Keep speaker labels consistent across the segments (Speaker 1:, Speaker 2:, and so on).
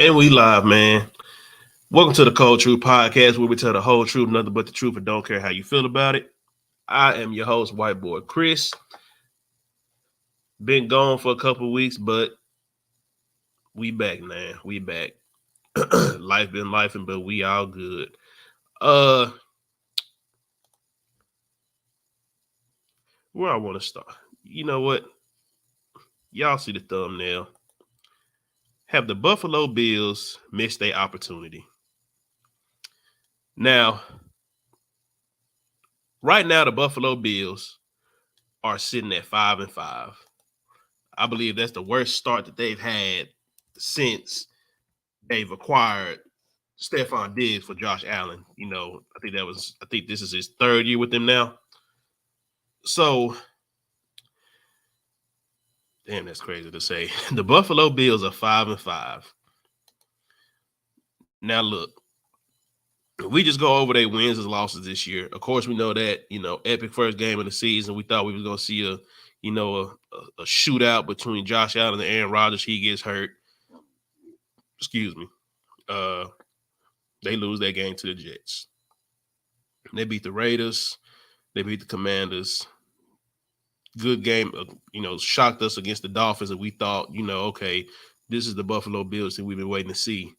Speaker 1: And we live, man. Welcome to the KoldTruthPodcast, where we tell the whole truth, nothing but the truth, and don't care how you feel about it. I am your host, White Boy Chris. Been gone for a couple of weeks, but we back, man. We back. Life been lifing, but we all good. Where I want to start. You know what? Y'all see the thumbnail. Have the Buffalo Bills missed their opportunity? Now, right now, the Buffalo Bills are sitting at 5-5. I believe that's the worst start that they've had since they've acquired Stephon Diggs for Josh Allen. I think this is his third year with them now. So, damn, that's crazy to say. The Buffalo Bills are 5-5. Now, look, we just go over their wins and losses this year. Of course, we know that, epic first game of the season. We thought we were going to see a shootout between Josh Allen and Aaron Rodgers. He gets hurt. Excuse me. They lose that game to the Jets. They beat the Raiders. They beat the Commanders. Good game. Shocked us against the Dolphins, and we thought, okay, this is the Buffalo Bills that we've been waiting to see.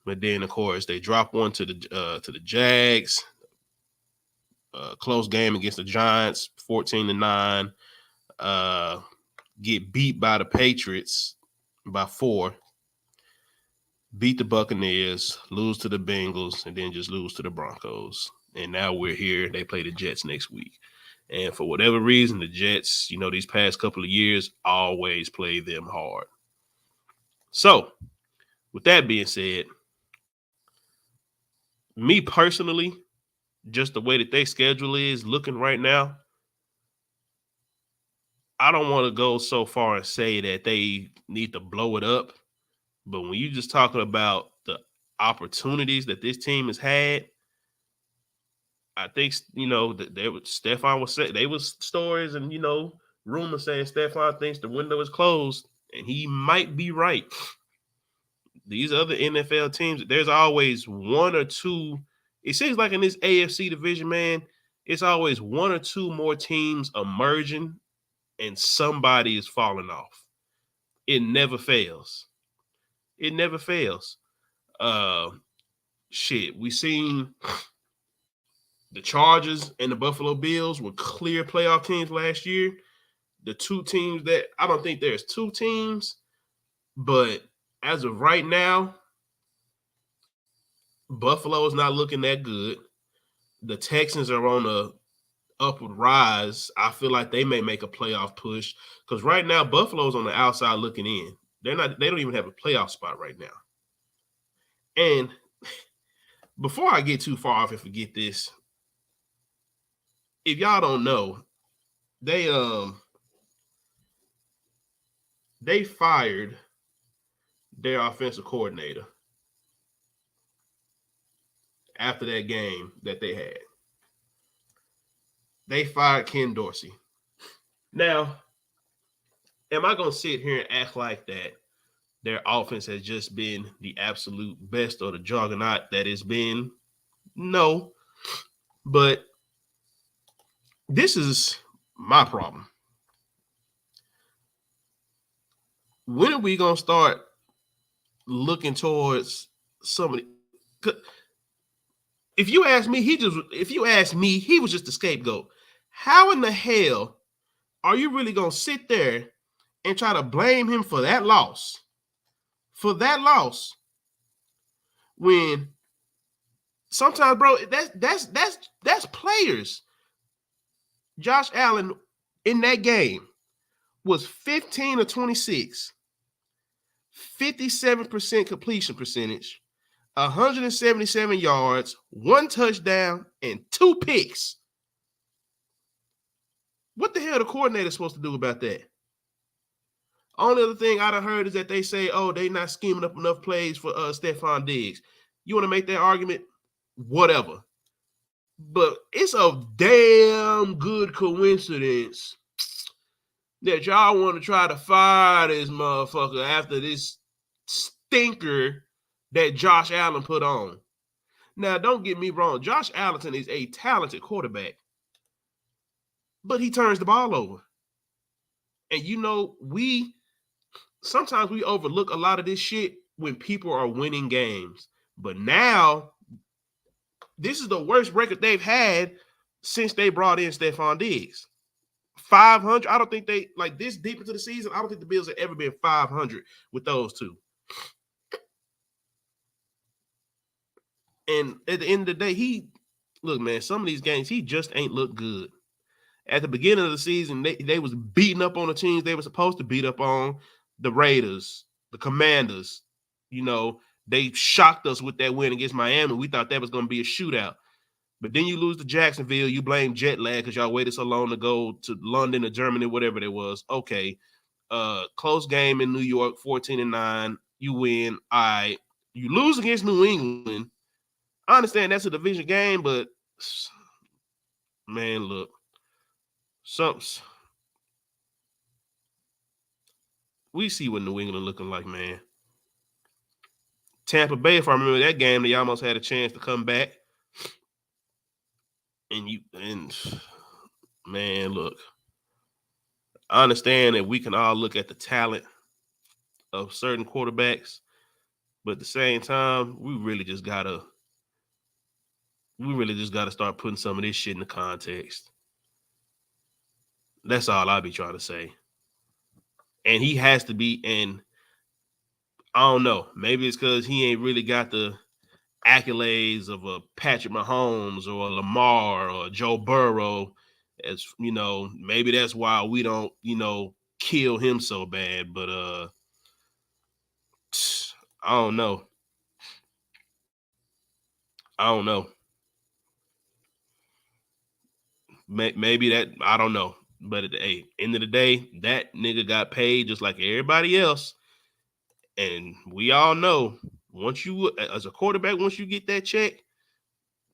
Speaker 1: But then, of course, they dropped one to the Jags. Close game against the Giants, 14-9. Get beat by the Patriots by 4. Beat the Buccaneers, lose to the Bengals, and then just lose to the Broncos. And now we're here. They play the Jets next week. And for whatever reason, the Jets, these past couple of years, always play them hard. So, with that being said, me personally, just the way that their schedule is looking right now, I don't want to go so far and say that they need to blow it up. But when you're just talking about the opportunities that this team has had, I think, Stephon was saying, there was stories and, rumors saying Stephon thinks the window is closed, and he might be right. These other NFL teams, there's always one or two. It seems like in this AFC division, man, it's always one or two more teams emerging and somebody is falling off. It never fails. It never fails. We seen the Chargers and the Buffalo Bills were clear playoff teams last year. The two teams that I don't think there's two teams, but as of right now, Buffalo is not looking that good. The Texans are on a upward rise. I feel like they may make a playoff push because right now Buffalo's on the outside looking in. They don't even have a playoff spot right now. And before I get too far off and forget this, if y'all don't know, they fired their offensive coordinator after that game that they had. They fired Ken Dorsey. Now, am I going to sit here and act like that their offense has just been the absolute best or the juggernaut that it's been? No. But this is my problem. When are we going to start looking towards somebody? If you ask me, he was just a scapegoat. How in the hell are you really going to sit there and try to blame him for that loss? For that loss, when sometimes, bro, that's players. Josh Allen in that game was 15 of 26, 57% completion percentage, 177 yards, 1 touchdown, and 2 picks. What the hell the coordinator supposed to do about that? Only other thing I done heard is that they say, oh, they not scheming up enough plays for Stephon Diggs. You want to make that argument? Whatever. But it's a damn good coincidence that y'all want to try to fire this motherfucker after this stinker that Josh Allen put on. Now, don't get me wrong. Josh Allen is a talented quarterback, but he turns the ball over. And sometimes we overlook a lot of this shit when people are winning games. But now, this is the worst record they've had since they brought in Stephon Diggs. 500. I don't think they, like, this deep into the season, I don't think the Bills have ever been 500 with those two. And at the end of the day, look, man, some of these games, he just ain't look good. At the beginning of the season, they was beating up on the teams they were supposed to beat up on. The Raiders, the Commanders. They shocked us with that win against Miami. We thought that was going to be a shootout. But then you lose to Jacksonville. You blame jet lag because y'all waited so long to go to London or Germany, whatever it was. Okay. Close game in New York, 14-9. You win. All right. You lose against New England. I understand that's a division game, but man, look. We see what New England looking like, man. Tampa Bay, if I remember that game, they almost had a chance to come back. And man, look. I understand that we can all look at the talent of certain quarterbacks, but at the same time, we really just gotta start putting some of this shit into context. That's all I'll be trying to say. And he has to be, and I don't know, maybe it's because he ain't really got the accolades of a Patrick Mahomes or a Lamar or a Joe Burrow. As maybe that's why we don't, kill him so bad. But I don't know. Maybe that, I don't know. But at the end of the day, that nigga got paid just like everybody else. And we all know, as a quarterback, once you get that check,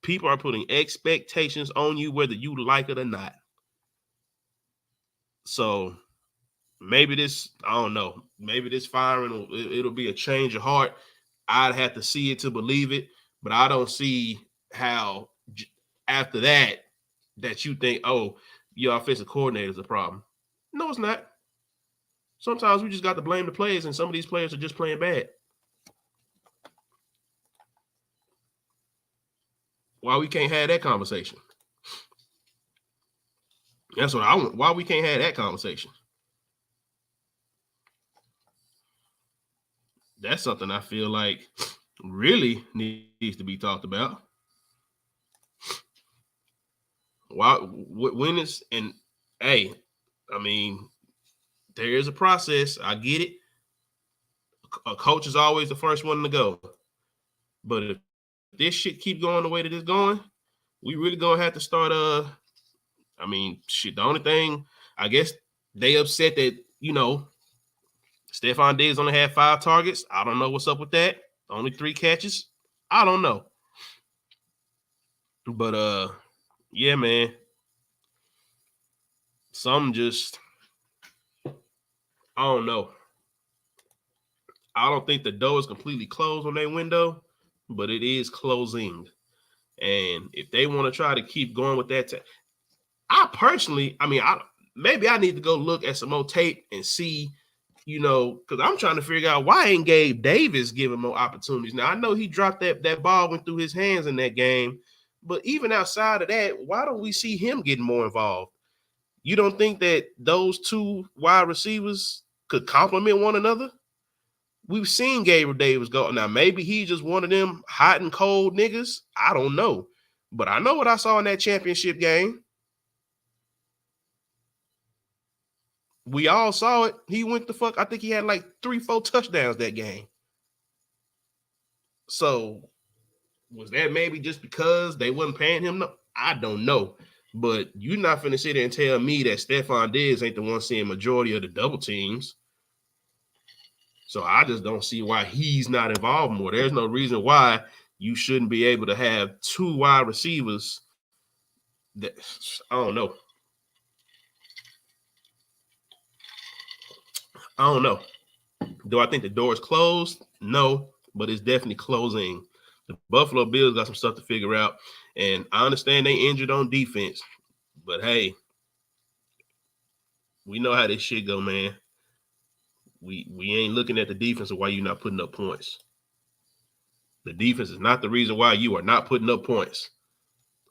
Speaker 1: people are putting expectations on you whether you like it or not. So maybe this, I don't know, maybe this firing, it'll be a change of heart. I'd have to see it to believe it, but I don't see how after that you think, oh, your offensive coordinator is a problem. No, it's not. Sometimes we just got to blame the players, and some of these players are just playing bad. Why we can't have that conversation? That's what I want. Why we can't have that conversation? That's something I feel like really needs to be talked about. When it's, and hey, I mean, there is a process. I get it. A coach is always the first one to go. But if this shit keep going the way that it's going, we really gonna have to start. I mean, shit. The only thing, I guess, they upset that Stephon Diggs only had 5 targets. I don't know what's up with that. Only 3 catches. I don't know. But yeah, man. Some just, I don't know. I don't think the door is completely closed on their window, but it is closing. And if they want to try to keep going with that, I personally, maybe I need to go look at some more tape and see, because I'm trying to figure out why ain't Gabe Davis giving more opportunities. Now, I know he dropped that ball, went through his hands in that game, but even outside of that, why don't we see him getting more involved? You don't think that those 2 wide receivers could complement one another? We've seen Gabriel Davis go. Now, maybe he's just one of them hot and cold niggas. I don't know. But I know what I saw in that championship game. We all saw it. He went the fuck. I think he had like 3-4 touchdowns that game. So was that maybe just because they wasn't paying him? No, I don't know. But you're not finna sit there and tell me that Stephon Diggs ain't the one seeing majority of the double teams. So I just don't see why he's not involved more. There's no reason why you shouldn't be able to have 2 wide receivers. That, I don't know. Do I think the door is closed? No. but it's definitely closing. The Buffalo Bills got some stuff to figure out, and I understand they injured on defense, but hey, we know how this shit go, man. We ain't looking at the defense of why you're not putting up points. The defense is not the reason why you are not putting up points.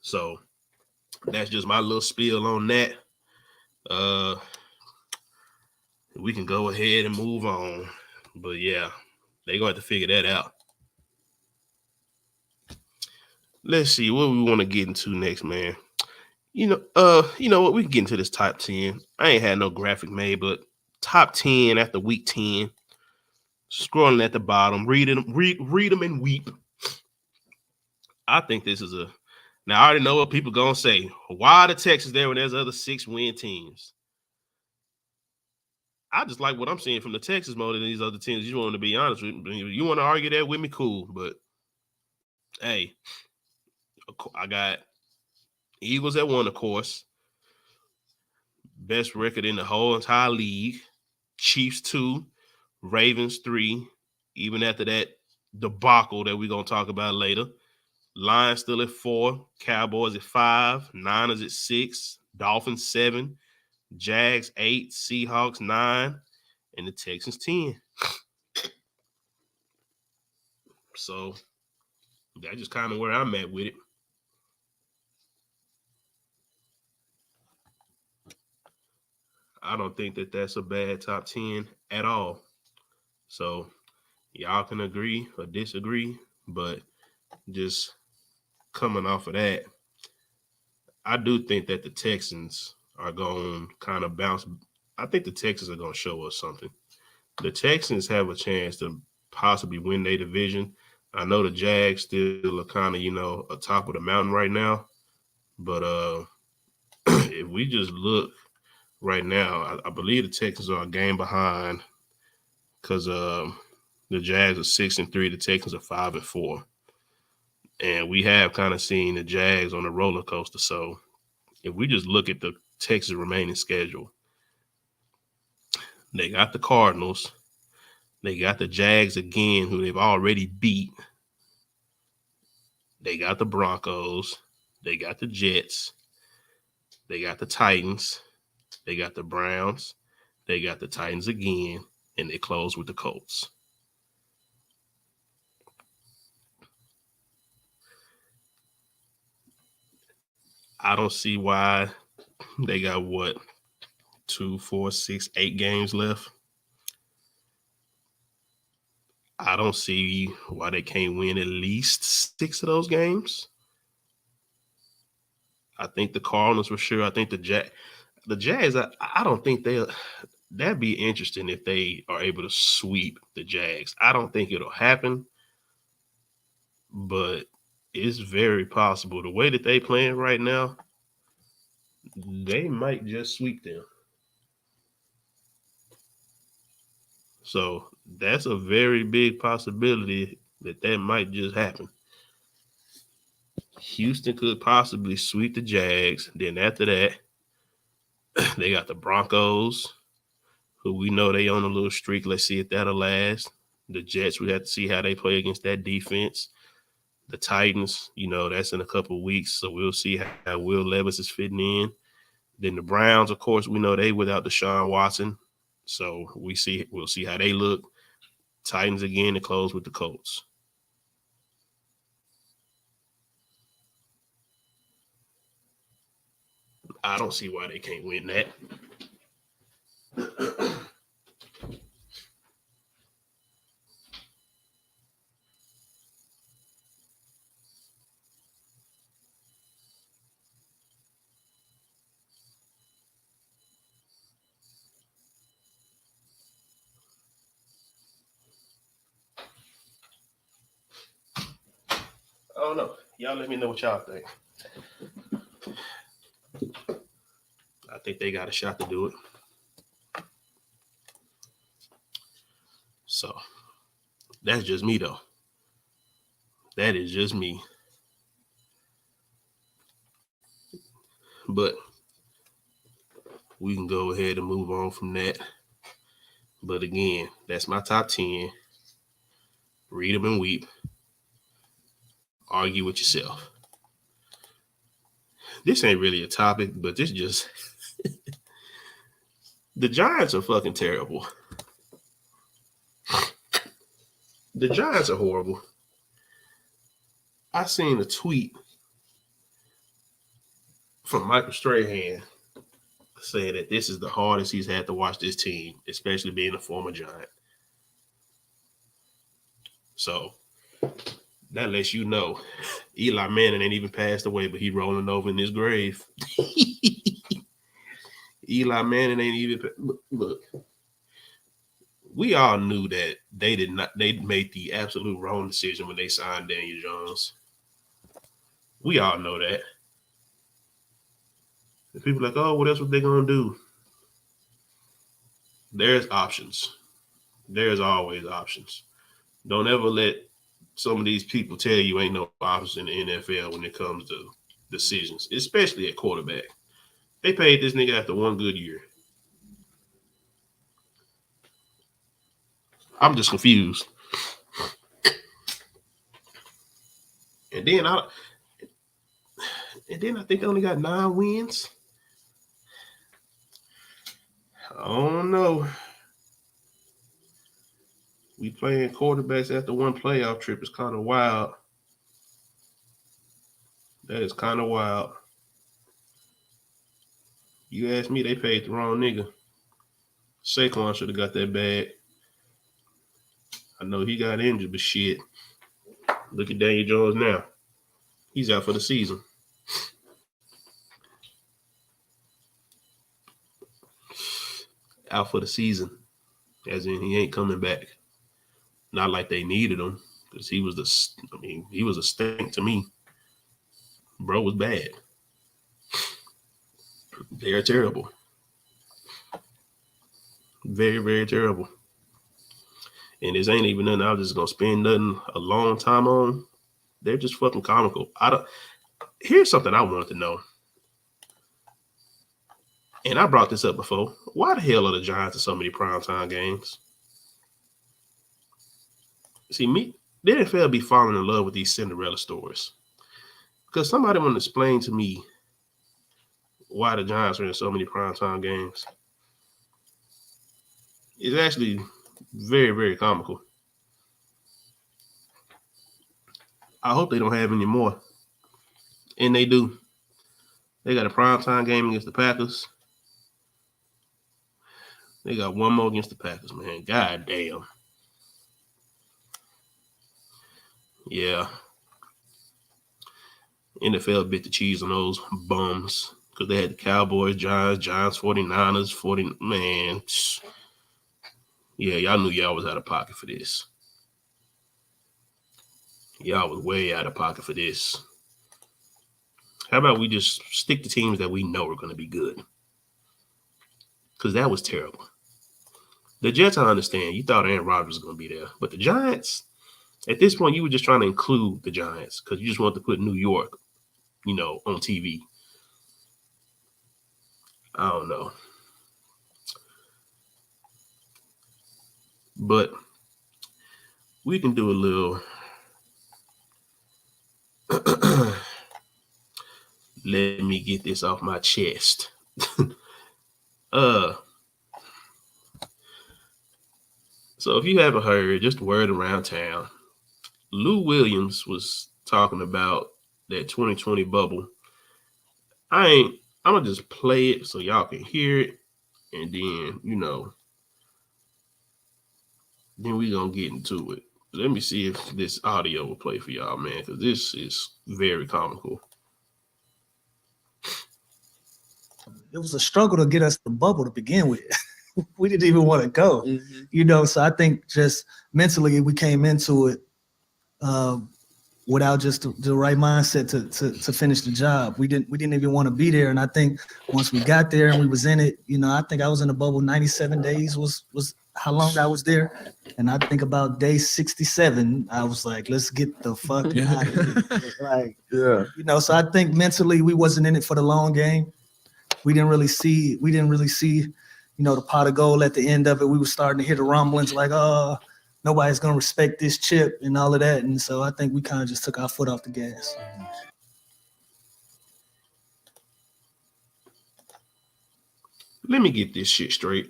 Speaker 1: So that's just my little spiel on that. We can go ahead and move on. But yeah, they're gonna have to figure that out. Let's see what we want to get into next, man. You know what? We can get into this top 10. I ain't had no graphic made, but top 10 after week 10. Scrolling at the bottom, read them and weep. I think this is a now I already know what people gonna say. Why are the Texans there when there's other 6-win teams? I just like what I'm seeing from the Texas more than these other teams. You want to be honest with me. You want to argue that with me, cool. But hey, I got Eagles at 1, of course. Best record in the whole entire league. Chiefs 2, Ravens 3. Even after that debacle that we're gonna talk about later. Lions still at 4, Cowboys at 5, Niners at 6, Dolphins 7, Jags 8, Seahawks 9, and the Texans 10. So that's just kind of where I'm at with it. I don't think that that's a bad top 10 at all. So y'all can agree or disagree, but just coming off of that, I do think that the Texans are going to kind of bounce. I think the Texans are going to show us something. The Texans have a chance to possibly win their division. I know the Jags still are kind of, atop of the mountain right now. But if we just look right now, I believe the Texans are a game behind because the Jags are 6-3, the Texans are 5-4. And we have kind of seen the Jags on a roller coaster. So if we just look at the Texas remaining schedule, they got the Cardinals. They got the Jags again, who they've already beat. They got the Broncos. They got the Jets. They got the Titans. They got the Browns. They got the Titans again. And they close with the Colts. I don't see why they got 2, 4, 6, 8 games left. I don't see why they can't win at least 6 of those games. I think the Cardinals for sure. I think the Jags, I don't think that'd be interesting if they are able to sweep the Jags. I don't think it'll happen, but it's very possible. The way that they playing right now, they might just sweep them. So that's a very big possibility that might just happen. Houston could possibly sweep the Jags. Then after that, they got the Broncos, who we know they on a little streak. Let's see if that'll last. The Jets, we have to see how they play against that defense. The Titans, that's in a couple of weeks, so we'll see how Will Levis is fitting in. Then the Browns, of course, we know they without Deshaun Watson, so we'll see how they look. Titans again to close with the Colts. I don't see why they can't win that. I don't know. Y'all let me know what y'all think. I think they got a shot to do it. So that's just me, though. That is just me. But we can go ahead and move on from that. But again, that's my top 10. Read them and weep. Argue with yourself. This ain't really a topic, but this just the Giants are fucking terrible. The Giants are horrible. I seen a tweet from Michael Strahan saying that this is the hardest he's had to watch this team, especially being a former Giant. So that lets you know Eli Manning ain't even passed away, but he rolling over in his grave. Eli Manning ain't even look. We all knew that they made the absolute wrong decision when they signed Daniel Jones. We all know that. And people are like, oh, well, that's what they're gonna do. There's options. There's always options. Don't ever let some of these people tell you ain't no options in the NFL when it comes to decisions, especially at quarterback. They paid this nigga after one good year. I'm just confused. And then I think they only got 9 wins. I don't know. We playing quarterbacks after one playoff trip is kind of wild. That is kind of wild. You ask me, they paid the wrong nigga. Saquon should have got that bag. I know he got injured, but shit. Look at Daniel Jones now. He's out for the season. Out for the season. As in, he ain't coming back. Not like they needed him, because he was a stink to me. Bro was bad. They're terrible. Very, very terrible. And this ain't even nothing I was just gonna spend nothing a long time on. They're just fucking comical. Here's something I wanted to know. And I brought this up before. Why the hell are the Giants in so many primetime games? See, the NFL be falling in love with these Cinderella stories. Because somebody want to explain to me why the Giants are in so many primetime games. It's actually very, very comical. I hope they don't have any more. And they do. They got a primetime game against the Packers. They got one more against the Packers, man. God damn. Yeah. NFL bit the cheese on those bums because they had the Cowboys, Giants, 49ers, man. Yeah, y'all knew y'all was out of pocket for this. Y'all was way out of pocket for this. How about we just stick to teams that we know are going to be good? Because that was terrible. The Jets, I understand. You thought Aaron Rodgers was going to be there. But the Giants, at this point, you were just trying to include the Giants because you just wanted to put New York, on TV. I don't know. But we can do a little let me get this off my chest. So if you haven't heard, just a word around town, Lou Williams was talking about that 2020 bubble. I'm going to just play it so y'all can hear it. And then, then we're going to get into it. Let me see if this audio will play for y'all, man, because this is very comical.
Speaker 2: It was a struggle to get us the bubble to begin with. We didn't even want to go, So I think just mentally we came into it without just the right mindset to finish the job. We didn't even want to be there. And I think once we got there and we was in it, I think I was in the bubble 97 days was how long I was there. And I think about day 67, I was like, let's get the fuck out of here. So I think mentally we wasn't in it for the long game. We didn't really see, the pot of gold at the end of it. We were starting to hear the rumblings like, nobody's gonna respect this chip and all of that. And so I think we kind of just took our foot off the gas.
Speaker 1: Let me get this shit straight.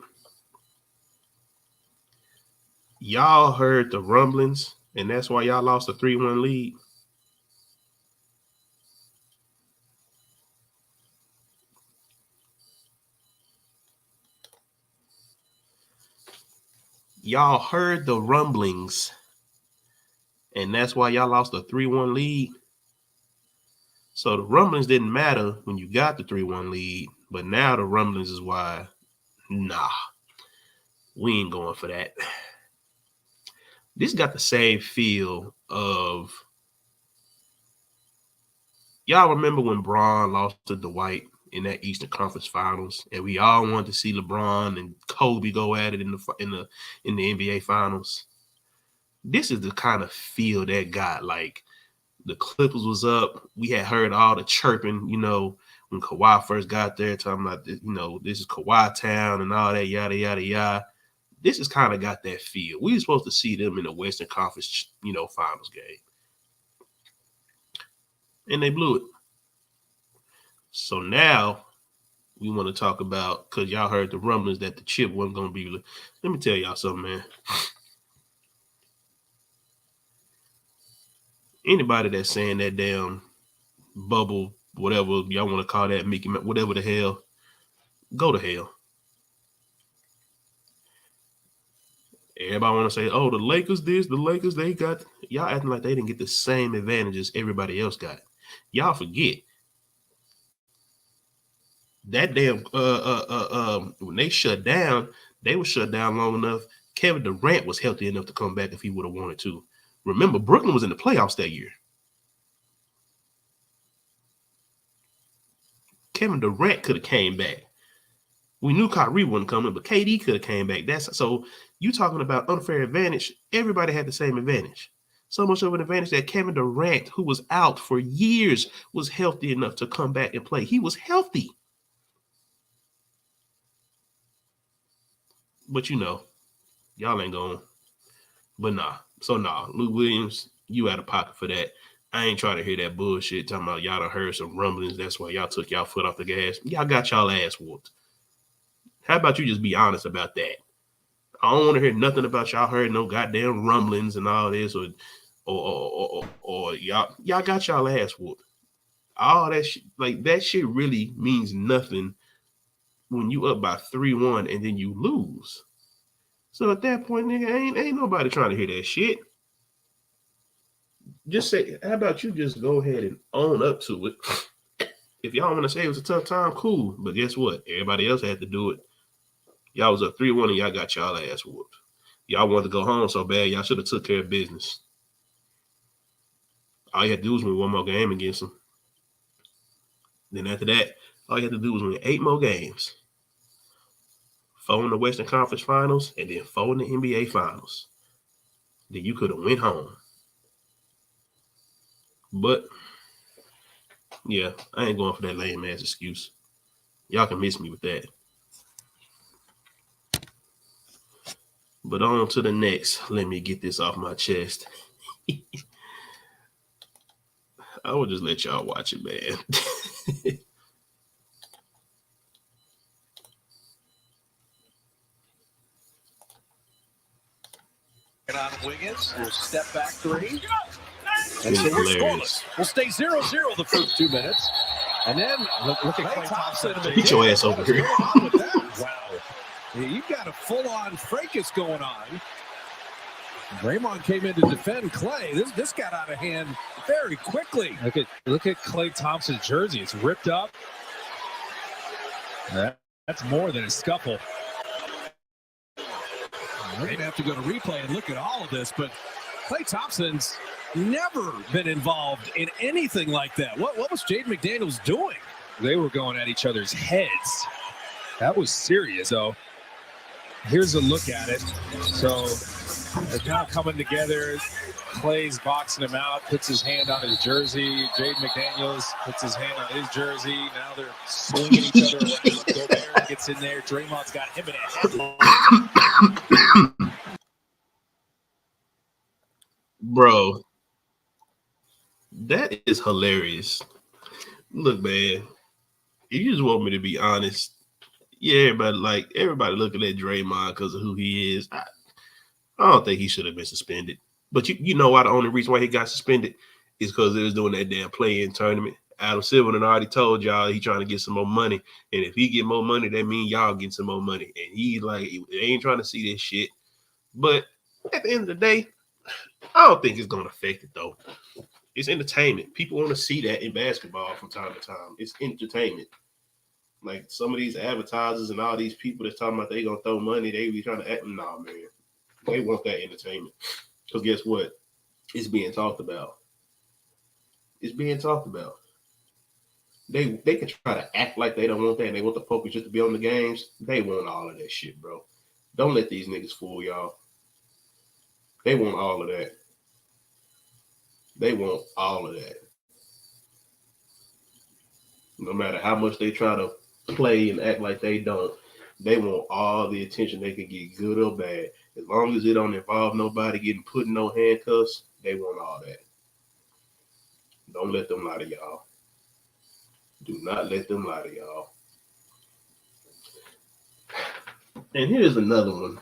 Speaker 1: Y'all heard the rumblings, and that's why y'all lost a 3-1 lead. Y'all heard the rumblings, and that's why y'all lost a 3-1 lead. So the rumblings didn't matter when you got the 3-1 lead, but now the rumblings is why, nah, we ain't going for that. This got the same feel of, y'all remember when Bron lost to Dwight in that Eastern Conference Finals, and we all wanted to see LeBron and Kobe go at it in the NBA Finals. This is the kind of feel that got. Like, the Clippers was up. We had heard all the chirping, when Kawhi first got there, talking about, this is Kawhi town and all that, yada, yada, yada. This has kind of got that feel. We were supposed to see them in the Western Conference, Finals game. And they blew it. So now we want to talk about, because y'all heard the rumblings that the chip wasn't going to be. Let me tell y'all something, man. Anybody that's saying that damn bubble, whatever y'all want to call that, Mickey, whatever the hell, go to hell. Everybody want to say, oh, the Lakers this, the Lakers, they got. Y'all acting like they didn't get the same advantages everybody else got. Y'all forget. That damn when they shut down, they were shut down long enough. Kevin Durant was healthy enough to come back if he would have wanted to. Remember, Brooklyn was in the playoffs that year. Kevin Durant could have came back. We knew Kyrie wasn't coming, but KD could have came back. So you talking about unfair advantage. Everybody had the same advantage. So much of an advantage that Kevin Durant, who was out for years, was healthy enough to come back and play. He was healthy. But y'all ain't going. But nah. So nah, Lou Williams, you out of pocket for that. I ain't trying to hear that bullshit talking about y'all done heard some rumblings. That's why y'all took y'all foot off the gas. Y'all got y'all ass whooped. How about you just be honest about that? I don't want to hear nothing about y'all heard no goddamn rumblings and all this, or y'all got y'all ass whooped. All that shit, like that shit really means nothing when you up by 3-1 and then you lose. So at that point, nigga, ain't nobody trying to hear that shit. Just say, how about you just go ahead and own up to it? If y'all want to say it was a tough time, cool. But guess what? Everybody else had to do it. Y'all was up 3-1 and y'all got y'all ass whooped. Y'all wanted to go home so bad, y'all should have took care of business. All you had to do was win one more game against them. Then after that, all you had to do was win 8 more games. 4 in the Western Conference Finals and then 4 in the NBA Finals. Then you could have went home. But, yeah, I ain't going for that lame-ass excuse. Y'all can miss me with that. But on to the next. Let me get this off my chest. I will just let y'all watch it, man.
Speaker 3: On Wiggins, will step back 3. And so we're scoreless. We'll stay 0-0 the first 2 minutes. And then look at Klay Thompson.
Speaker 1: Get your ass over here.
Speaker 3: Wow. You've got a full-on fracas going on. Draymond came in to defend Klay. This got out of hand very quickly.
Speaker 4: Look at Klay Thompson's jersey. It's ripped up. That's more than a scuffle.
Speaker 3: We're going to have to go to replay and look at all of this, but Klay Thompson's never been involved in anything like that. What was Jaden McDaniels doing?
Speaker 4: They were going at each other's heads. That was serious, though. Here's a look at it. So they're kind of coming together. Klay's boxing him out, puts his hand on his jersey. Jaden McDaniels puts his hand on his jersey. Now they're swinging each other around. Gobert gets in there. Draymond's got him in a headlock.
Speaker 1: Bro, that is hilarious. Look, man, if you just want me to be honest, yeah, everybody looking at Draymond because of who he is. I don't think he should have been suspended. But you know why the only reason why he got suspended is because they was doing that damn play-in tournament. Adam Silver already told y'all he trying to get some more money. And if he get more money, that means y'all getting some more money. And he ain't trying to see this shit. But at the end of the day, I don't think it's gonna affect it though. It's entertainment. People want to see that in basketball from time to time. It's entertainment. Like some of these advertisers and all these people that's talking about they gonna throw money, they be trying to act. Nah, man. They want that entertainment. Because guess what? It's being talked about. It's being talked about. They can try to act like they don't want that and they want the focus just to be on the games. They want all of that shit, bro. Don't let these niggas fool y'all. They want all of that. They want all of that. No matter how much they try to play and act like they don't, they want all the attention they can get, good or bad. As long as it don't involve nobody getting put in no handcuffs, they want all that. Don't let them lie to y'all. Do not let them lie to y'all. And here's another one,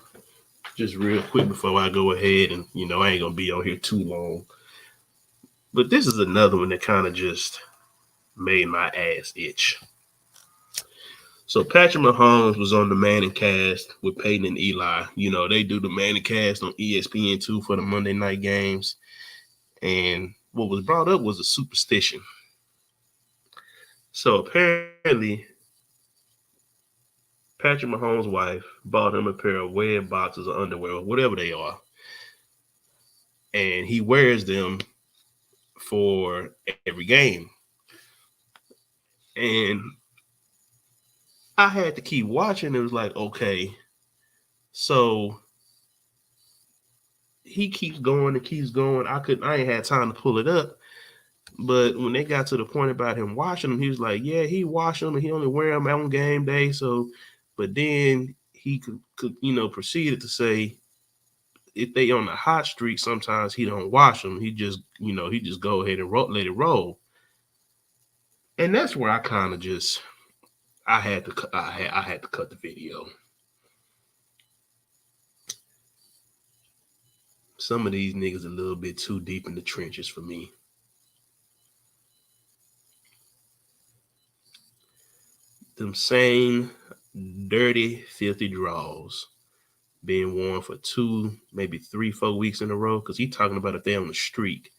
Speaker 1: just real quick before I go ahead and, I ain't going to be on here too long. But this is another one that kind of just made my ass itch. So Patrick Mahomes was on the Manning cast with Peyton and Eli. They do the Manning cast on ESPN2 for the Monday night games. And what was brought up was a superstition. So apparently, Patrick Mahomes' wife bought him a pair of wear boxes or underwear, or whatever they are. And he wears them for every game. And I had to keep watching. It was like, okay, so he keeps going and keeps going. I ain't had time to pull it up. But when they got to the point about him washing them, he was like, yeah, he washed them and he only wear them on game day. So, but then he could proceeded to say, if they on the hot streak, sometimes he don't wash them. He just go ahead and let it roll. And that's where I kind of just, I had to cut the video. Some of these niggas a little bit too deep in the trenches for me. Them same dirty, filthy draws being worn for 2, maybe 3, 4 weeks in a row. Because he talking about if they on the streak.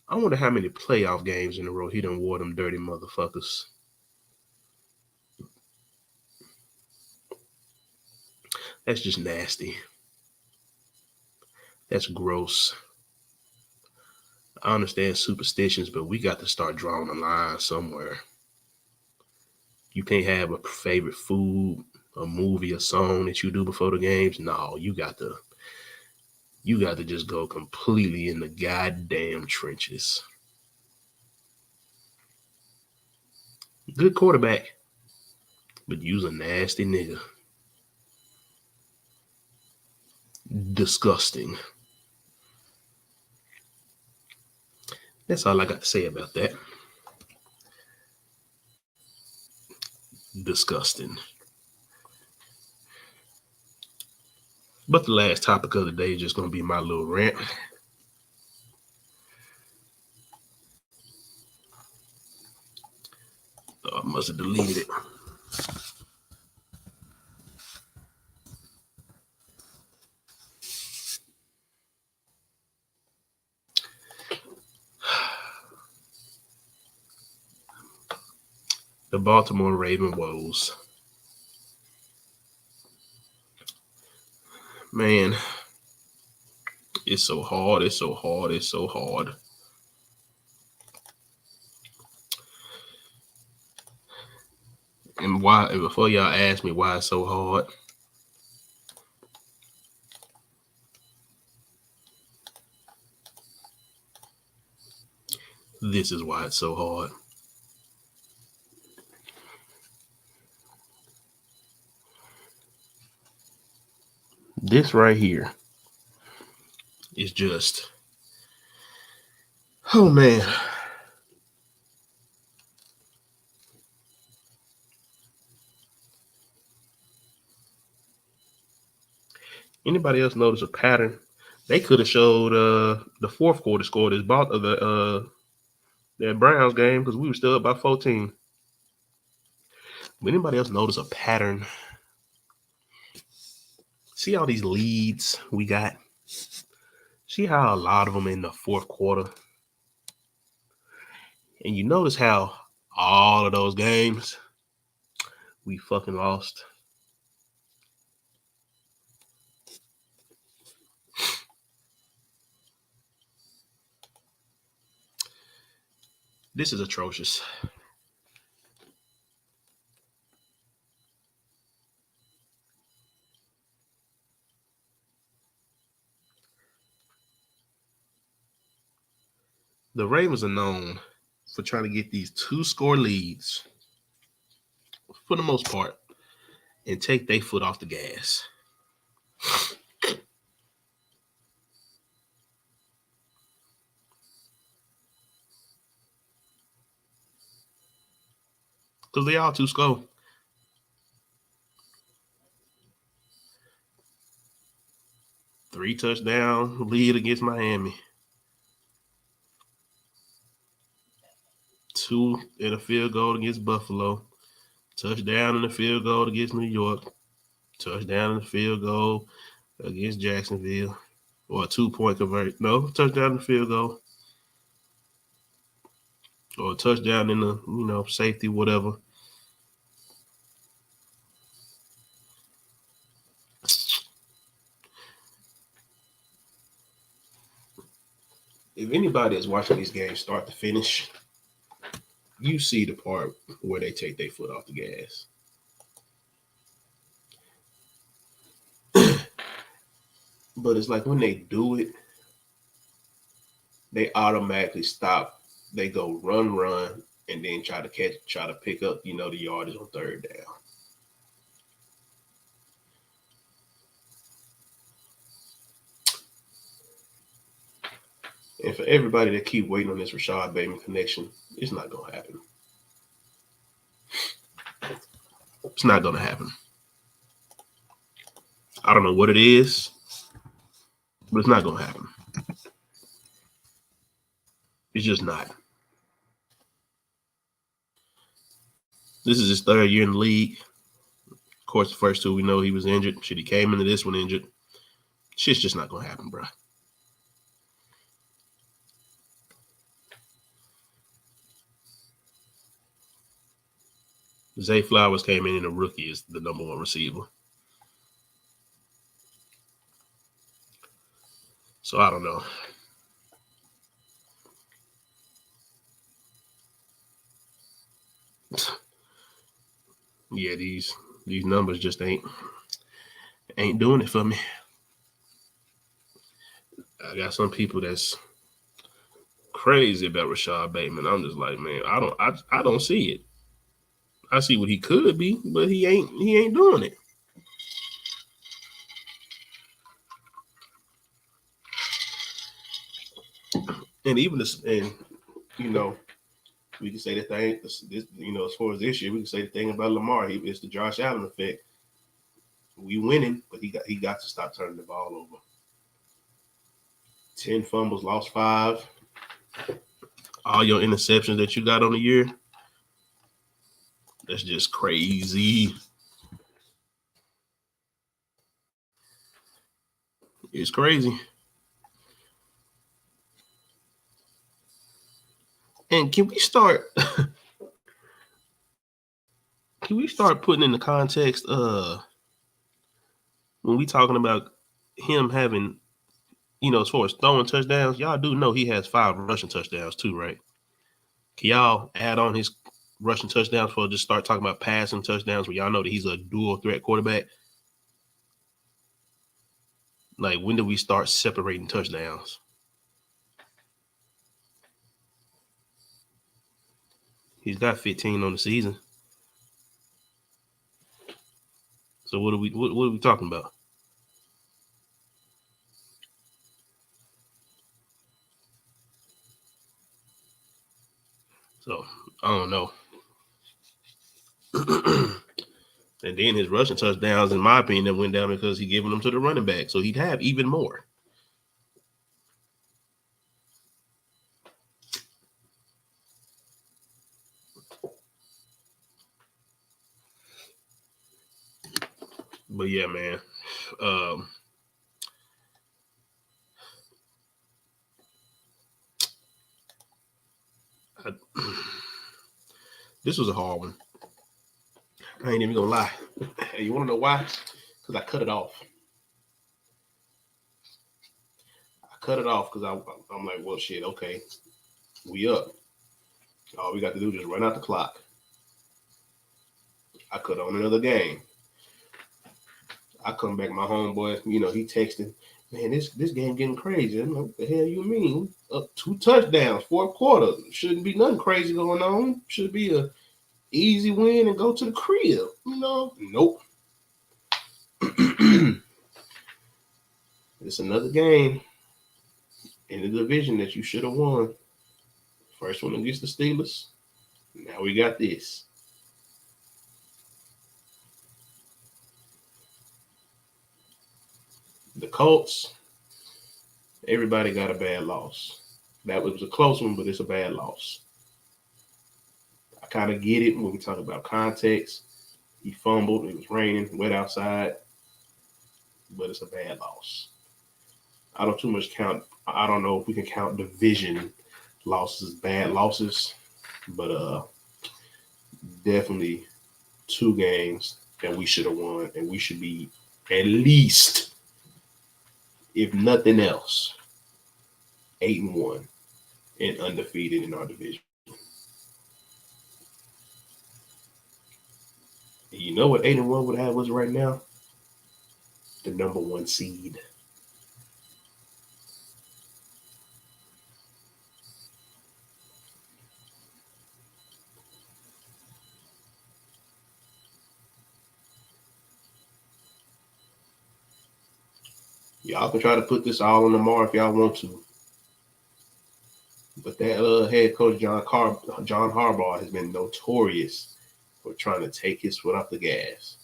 Speaker 1: I wonder how many playoff games in a row he done wore them dirty motherfuckers. That's just nasty. That's gross. I understand superstitions, but we got to start drawing a line somewhere. You can't have a favorite food, a movie, a song that you do before the games. No, you got to just go completely in the goddamn trenches. Good quarterback, but use a nasty nigga. Disgusting. That's all I got to say about that. Disgusting. But the last topic of the day is just going to be my little rant. Oh, I must have deleted it. The Baltimore Ravens woes. Man, it's so hard. It's so hard. It's so hard. And why? And before y'all ask me why it's so hard, this is why it's so hard. This right here is just Oh man. Anybody else notice a pattern? They could have showed the fourth quarter score this bought of the that Browns game because we were still up by 14. But anybody else notice a pattern? See all these leads we got? See how a lot of them in the fourth quarter? And you notice how all of those games we fucking lost. This is atrocious. The Ravens are known for trying to get these 2-score leads for the most part and take their foot off the gas. Because they all 2-score. Three touchdown lead against Miami. 2 in a field goal against Buffalo. Touchdown in the field goal against New York. Touchdown in the field goal against Jacksonville. Or a 2-point convert. No, touchdown in the field goal. Or a touchdown in the, safety, whatever. If anybody is watching these games start to finish, you see the part where they take their foot off the gas. But it's like when they do it, they automatically stop. They go run, and then try to pick up, the yardage on third down. And for everybody that keep waiting on this Rashad Bateman connection, it's not going to happen. It's not going to happen. I don't know what it is, but it's not going to happen. It's just not. This is his third year in the league. Of course, the first 2 we know he was injured. Shit, he came into this one injured. Shit's just not going to happen, bro. Zay Flowers came in and a rookie is the number 1 receiver. So I don't know. Yeah, these numbers just ain't doing it for me. I got some people that's crazy about Rashad Bateman. I'm just like, man, I don't see it. I see what he could be, but he ain't doing it. And even this, and we can say the thing. This, as far as this year, we can say the thing about Lamar. It's the Josh Allen effect. We winning, but he got to stop turning the ball over. 10 fumbles, lost 5. All your interceptions that you got on the year, that's just crazy. It's crazy. And can we start putting in the context when we talking about him having, as far as throwing touchdowns, y'all do know he has 5 rushing touchdowns too, right? Can y'all add on his rushing touchdowns for just start talking about passing touchdowns where y'all know that he's a dual threat quarterback? Like, when do we start separating touchdowns? He's got 15 on the season. So what are we talking about? What are we talking about? So what are we talking about? So I don't know. And then his rushing touchdowns, in my opinion, went down because he giving them to the running back. So he'd have even more. But yeah, man. Um, I, this was a hard one. I ain't even gonna lie. Hey, you want to know why? Because I cut it off. I cut it off because I'm like, well, shit, okay, we up. All we got to do is just run out the clock. I cut on another game. I come back, my homeboy, he texting, man, this game getting crazy. I'm like, what the hell you mean? Up 2 touchdowns, 4th quarter. Shouldn't be nothing crazy going on. Should be a easy win and go to the crib. Nope. It's another game in the division that you should have won. First one against the Steelers. Now we got this. The Colts, everybody got a bad loss. That was a close one, but it's a bad loss. I kind of get it when we talk about context. He fumbled. It was raining, wet outside, but it's a bad loss. I don't too much count. I don't know if we can count division losses, bad losses, but definitely 2 games that we should have won, and we should be at least, if nothing else, 8-1 and undefeated in our division. And you know what 8-1 would have us right now? The number 1 seed. Y'all can try to put this all on Lamar if y'all want to. But that head coach, John Harbaugh, has been notorious for trying to take his foot off the gas.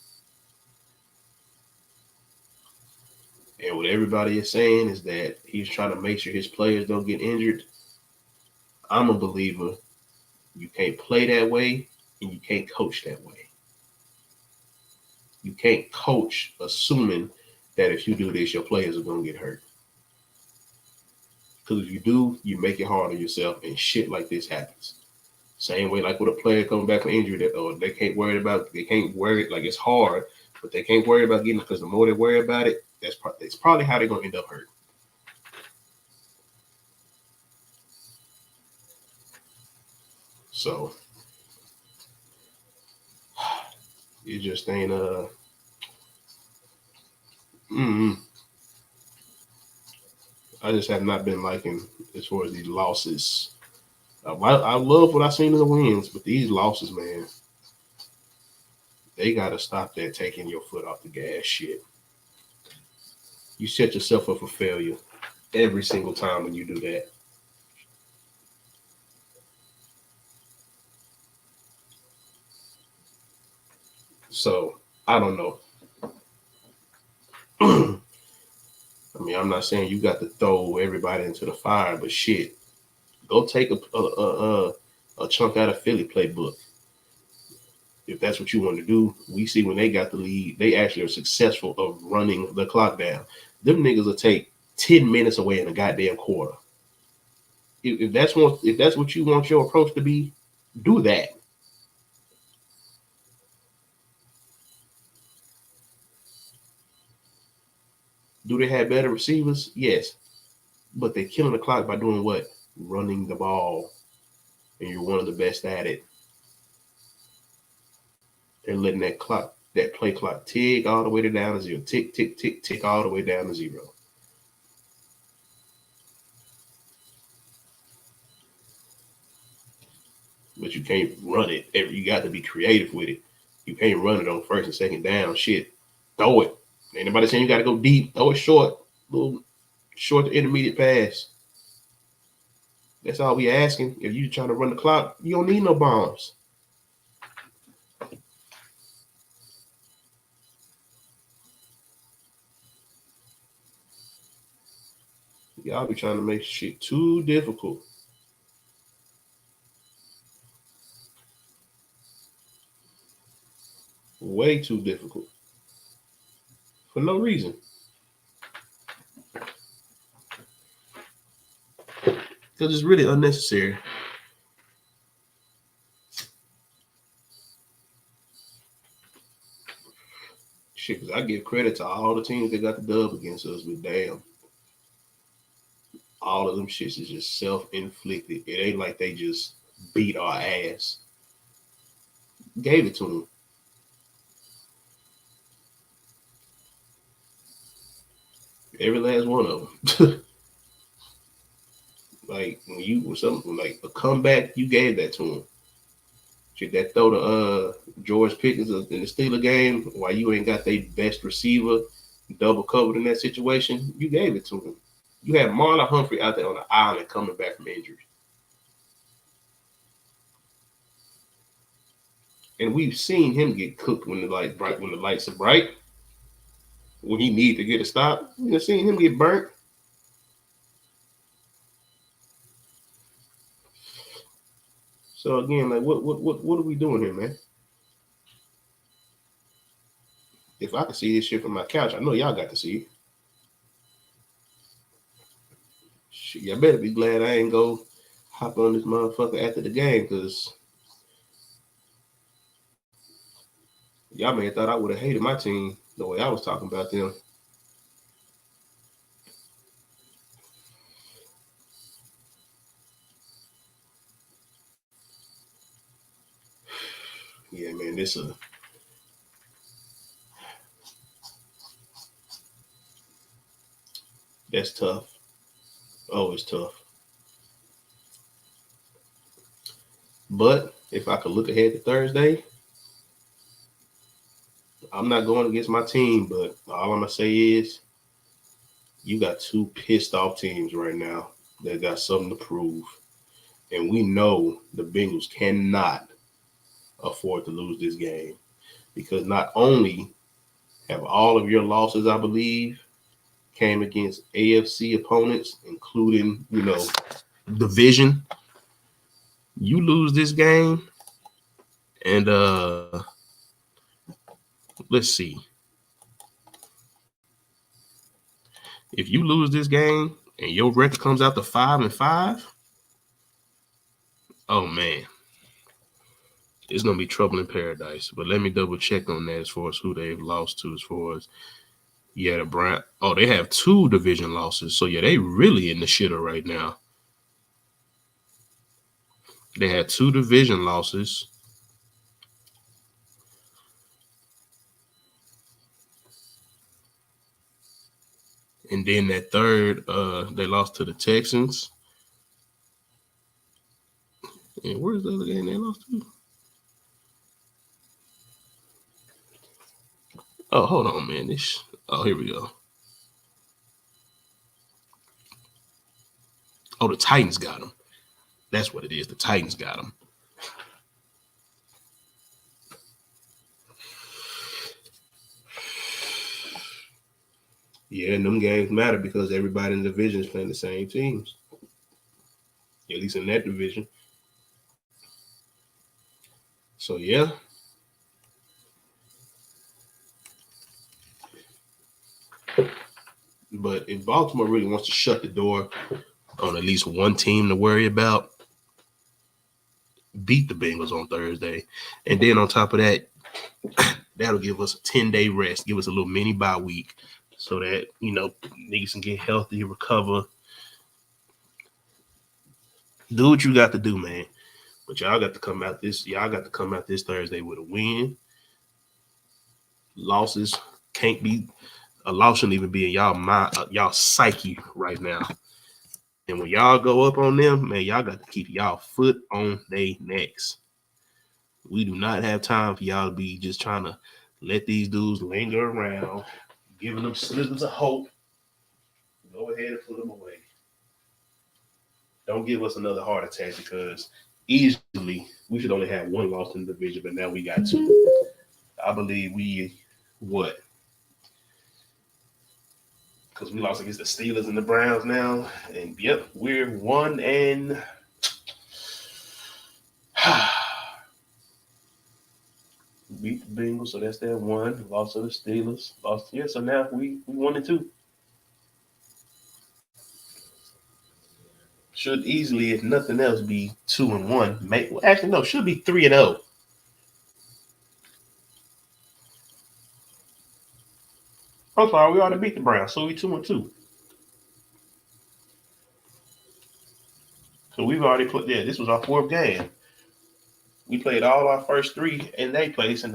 Speaker 1: And what everybody is saying is that he's trying to make sure his players don't get injured. I'm a believer. You can't play that way, and you can't coach that way. You can't coach assuming that if you do this, your players are going to get hurt. Because if you do, you make it hard on yourself, and shit like this happens. Same way like with a player coming back from injury that they can't worry like it's hard, but they can't worry about getting it because the more they worry about it, that's probably how they're going to end up hurt. So it just ain't I just have not been liking as far as these losses. I love what I've seen in the wins, but these losses, man, they got to stop that taking your foot off the gas shit. You set yourself up for failure every single time when you do that. So, I don't know. I mean, I'm not saying you got to throw everybody into the fire, but shit, go take a chunk out of Philly playbook. If that's what you want to do, we see when they got the lead, they actually are successful of running the clock down. Them niggas will take 10 minutes away in a goddamn quarter. If that's what you want your approach to be, do that. Do they have better receivers? Yes. But they're killing the clock by doing what? Running the ball. And you're one of the best at it. They're letting that play clock tick all the way down to 0. Tick, tick, tick, tick all the way down to 0. But you can't run it. You got to be creative with it. You can't run it on first and second down. Shit. Throw it. Ain't nobody saying you got to go deep. Throw it short. Little short to intermediate pass. That's all we asking. If you trying to run the clock, you don't need no bombs. Y'all be trying to make shit too difficult. Way too difficult. For no reason. Because it's really unnecessary. Shit, because I give credit to all the teams that got the dub against us, but damn. All of them shits is just self-inflicted. It ain't like they just beat our ass. Gave it to them. Every last one of them. Like when you was something like a comeback, you gave that to him. Shit, that throw to George Pickens in the Steeler game while you ain't got their best receiver double covered in that situation, you gave it to him. You had Marlon Humphrey out there on the island coming back from injury. And we've seen him get cooked when the lights are bright. When he need to get a stop, we've seen him get burnt. So again, like what are we doing here, man? If I can see this shit from my couch, I know y'all got to see it. Shit, y'all better be glad I ain't go hop on this motherfucker after the game, because y'all may have thought I would have hated my team the way I was talking about them. Yeah, man, that's tough. Oh, it's tough. But if I could look ahead to Thursday, I'm not going against my team, but all I'm going to say is you got two pissed off teams right now that got something to prove. And we know the Bengals cannot afford to lose this game, because not only have all of your losses, I believe, came against AFC opponents, including, division. You lose this game, and let's see. If you lose this game and your record comes out to 5-5, oh man, it's gonna be trouble in paradise. But let me double check on that as far as who they've lost to. As far as the Browns. Oh, they have 2 division losses. So yeah, they really in the shitter right now. They had 2 division losses. And then that third, they lost to the Texans. And where's the other game they lost to? Oh, hold on, man. Here we go. Oh, the Titans got them. That's what it is. The Titans got them. Yeah, and them games matter because everybody in the division is playing the same teams. At least in that division. So, yeah. But if Baltimore really wants to shut the door on at least one team to worry about, beat the Bengals on Thursday. And then on top of that, that'll give us a 10-day rest, give us a little mini bye week so that, niggas can get healthy, recover. Do what you got to do, man. But y'all got to come out this Thursday with a win. Losses can't be a loss shouldn't even be in y'all mind, y'all psyche right now. And when y'all go up on them, man, y'all got to keep y'all foot on their necks. We do not have time for y'all to be just trying to let these dudes linger around, giving them slivers of hope. Go ahead and put them away. don't give us another heart attack because easily we should only have one loss in the division, but now we got two. I believe because we lost against the Steelers and the Browns now. And yep, we're 1 and beat the Bengals, so that's that one. Lost to the Steelers. So now we 1 and 2. Should easily, if nothing else, be 2 and 1. Actually, no, should be 3 and 0. I'm sorry, we already beat the Browns, so we 2 and 2. So we've already put there. This was our 4th game. We played all our first 3 in their place, and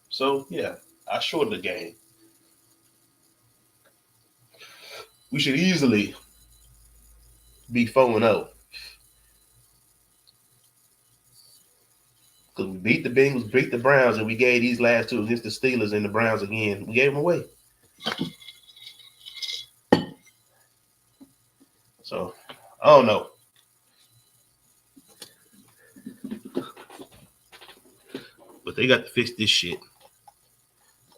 Speaker 1: So I shorted the game. We should easily be 4 and 0. Because we beat the Bengals, beat the Browns, and we gave these last 2 against the Steelers and the Browns again. We gave them away. So, I don't know. But they got to fix this shit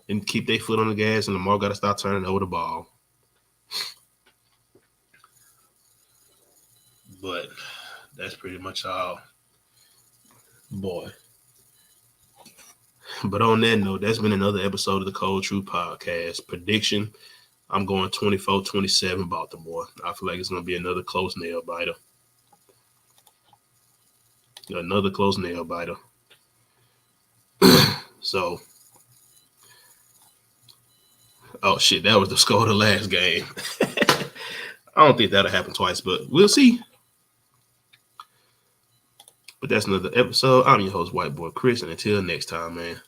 Speaker 1: and keep their foot on the gas, and Lamar got to start turning over the ball. But that's pretty much all. Boy. But on that note, that's been another episode of the Cold Truth Podcast. Prediction, I'm going 24-27 Baltimore. I feel like it's going to be another close nail biter. Another close nail biter. So, oh shit, that was the score of the last game. I don't think that'll happen twice, but we'll see. But that's another episode. I'm your host, White Boy Chris, and until next time, man.